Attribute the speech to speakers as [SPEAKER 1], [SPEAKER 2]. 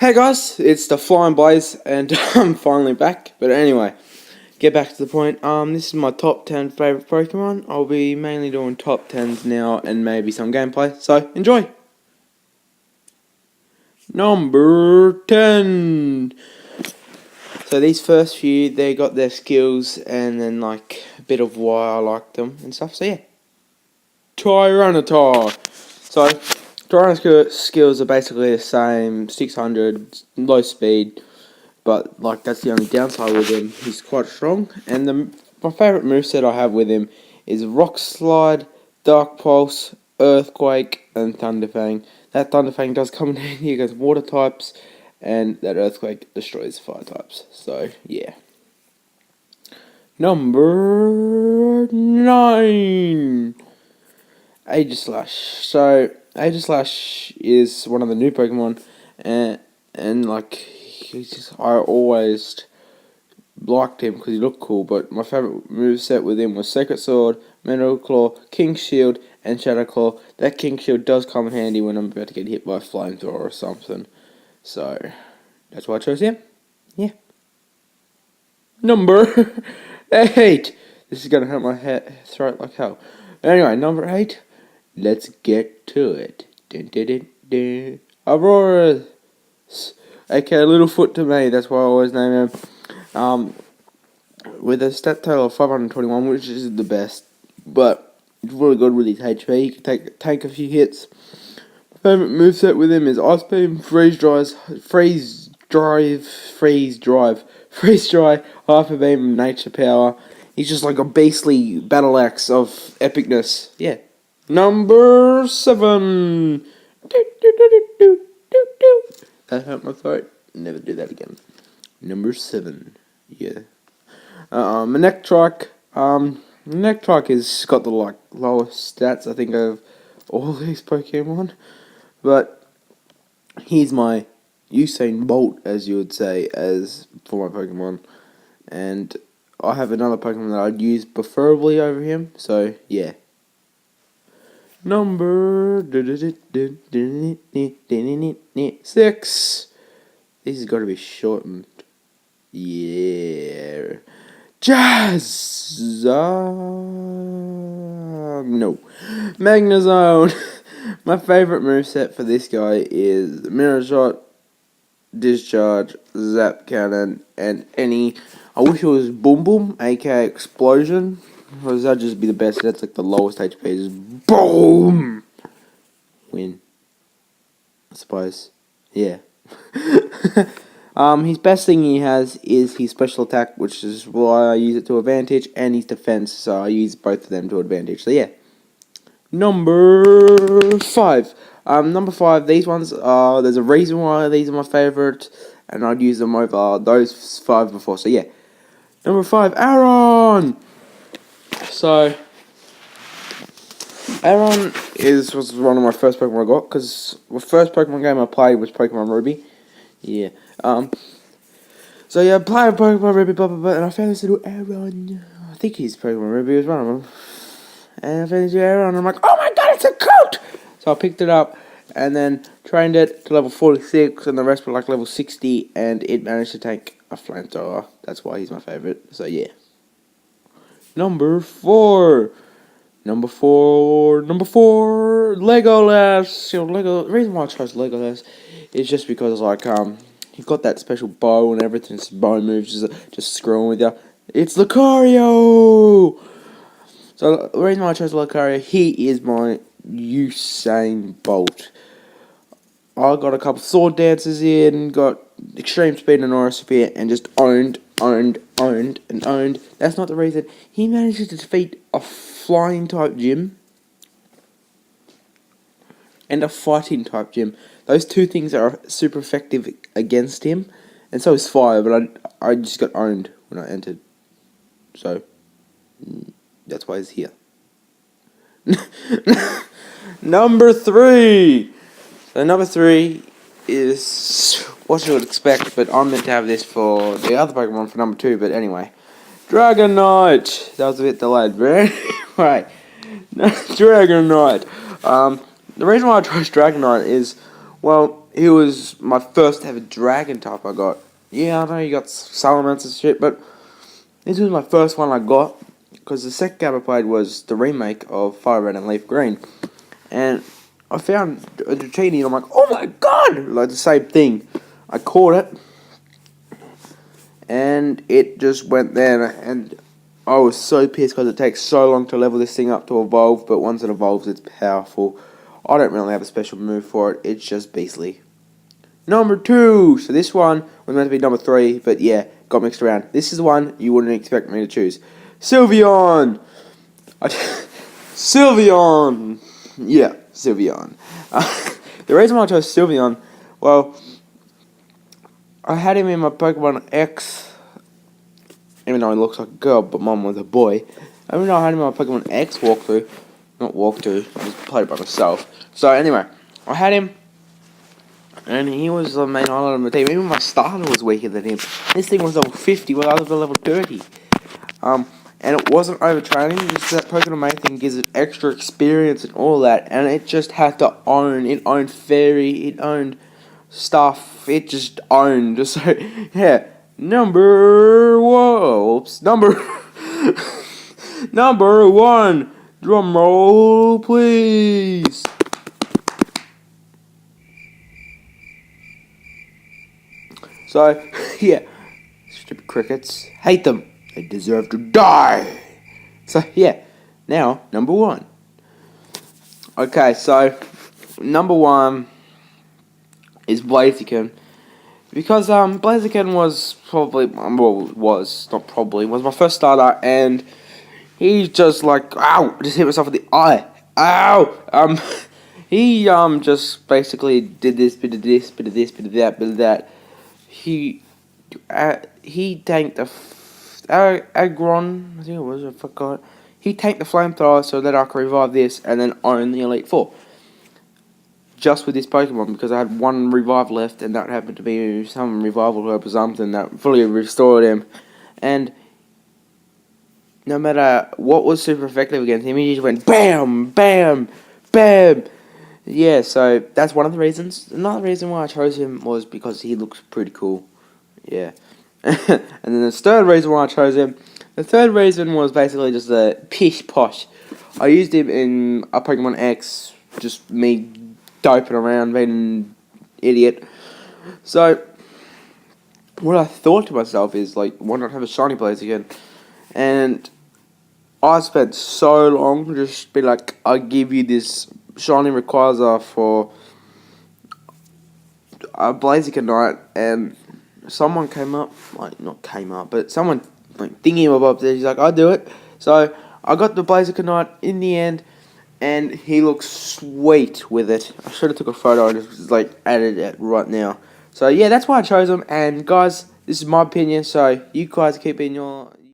[SPEAKER 1] Hey guys, it's the Flying Blaze, and I'm finally back. But anyway, get back to the point. This is my top 10 favorite Pokemon. I'll be mainly doing top 10s now and maybe some gameplay. So enjoy. Number 10. So these first few, they got their skills and then like a bit of why I like them and stuff. So yeah, Tyranitar. So Tyranitar's skills are basically the same, 600, low speed. But like that's the only downside with him. He's quite strong, and my favourite moveset I have with him is Rock Slide, Dark Pulse, Earthquake, and Thunderfang. That Thunderfang does come in handy against water types, and that Earthquake destroys fire types. So yeah. Number 9. Aegislash. So Aegislash is one of the new Pokemon, and like. I always liked him because he looked cool, but my favourite moveset with him was Sacred Sword, Metal Claw, King Shield, and Shadow Claw. That King Shield does come in handy when I'm about to get hit by a flamethrower or something. So, that's why I chose him. Yeah. Number 8. This is going to hurt my throat like hell. Anyway, number 8. Let's get to it. Dun, dun, dun, dun. Aurora. Okay, Littlefoot to me, that's why I always name him. With a stat total of 521, which is the best, but it's really good with his HP. He can take a few hits. My favourite moveset with him is Ice Beam, Freeze Dry, Hyper Beam, Nature Power. He's just like a beastly battle axe of epicness. Yeah. Number 7. That hurt my throat. Never do that again. Number 7. Yeah. Manectric. Manectric has got the lowest stats I think of all these Pokemon, but he's my Usain Bolt, as you would say, as for my Pokemon, and I have another Pokemon that I'd use preferably over him. So yeah. Number 6. This has got to be shortened. Yeah. Jazz. No. Magnezone. My favorite moveset for this guy is Mirror Shot, Discharge, Zap Cannon, and any. I wish it was Boom Boom, aka Explosion. Because that'd just be the best. That's like the lowest HP. Just boom! Win. I suppose. Yeah. His best thing he has is his special attack, which is why I use it to advantage, and his defense, so I use both of them to advantage. So yeah. Number 5. Number 5, these ones are, there's a reason why these are my favourite, and I'd use them over those 5 before, so yeah. Number 5, Aron! So, Aron was one of my first Pokemon I got, because the first Pokemon game I played was Pokemon Ruby. Yeah. So yeah, I played Pokemon Ruby, blah blah blah, and I found this little Aron. I think he's Pokemon Ruby, was one of them. And I found this Aron, and I'm like, oh my god, it's a coat! So I picked it up, and then trained it to level 46, and the rest were like level 60, and it managed to take a flamethrower. That's why he's my favourite, so yeah. Number 4, Legolas. The reason why I chose Legolas is just because like you've got that special bow and everything. His bow moves just screwing with you. It's Lucario. So the reason why I chose Lucario, he is my Usain Bolt. I got a couple sword dances in, got extreme speed and aura sphere, and just owned. That's not the reason. He managed to defeat a flying type gym and a fighting type gym. Those two things are super effective against him, and so is fire, but I just got owned when I entered. So, that's why he's here. Number 3. So number 3 is what you would expect, but I'm meant to have this for the other Pokemon for number 2, but anyway. Dragonite! That was a bit delayed, but anyway. Dragonite. The reason why I chose Dragonite is, well, he was my first ever dragon type I got. Yeah, I know you got Salamence and shit, but this was my first one I got, because the second game I played was the remake of Fire Red and Leaf Green. And I found a Dratini and I'm like, oh my god! Like the same thing. I caught it, and it just went there, and I was so pissed because it takes so long to level this thing up to evolve, but once it evolves, it's powerful. I don't really have a special move for it, it's just beastly. Number 2! So this one was meant to be number 3, but yeah, got mixed around. This is the one you wouldn't expect me to choose. Sylveon! Sylveon! Yeah, Sylveon. The reason why I chose Sylveon, well, I had him in my Pokemon X, even though he looks like a girl, but mom was a boy. Even though I had him in my Pokemon X walkthrough, not walkthrough, I just played it by myself. So anyway, I had him, and he was the main highlight of my team. Even my starter was weaker than him. This thing was level 50, while I was level 30. And it wasn't overtraining, just that Pokemon Mate thing gives it extra experience and all that, and it just had to own. It owned Fairy, it owned stuff, it just owned. So, yeah, number 1. Drum roll, please. So, yeah, stupid crickets, hate them. They deserve to die. So, yeah, now, number 1. Okay, so, number 1 is Blaziken. Because, Blaziken was probably, was my first starter, and he's just like, ow, I just hit myself in the eye. Ow! He, just basically did this, bit of this, bit of this, bit of that, bit of that. He tanked the Aggron, I think it was, I forgot. He tanked the flamethrower so that I could revive this and then own the Elite Four. Just with this Pokemon, because I had 1 revive left, and that happened to be some revival herb or something that fully restored him. And no matter what was super effective against him, he just went BAM! BAM! BAM! Yeah, so that's one of the reasons. Another reason why I chose him was because he looks pretty cool. Yeah. And then the third reason why I chose him, the third reason was basically just a pish posh. I used him in a Pokemon X, just me doping around, being an idiot. So, what I thought to myself is, like, why not have a shiny Blaziken? And I spent so long just be like, I'll give you this shiny Rayquaza for a Blazikenite, and someone came up, like, not came up, but someone, like, thingy him up there, he's like, I'll do it. So, I got the Blazikenite in the end, and he looks sweet with it. I should have took a photo and just, like, added it right now. So, yeah, that's why I chose him, and guys, this is my opinion, so you guys keep in your...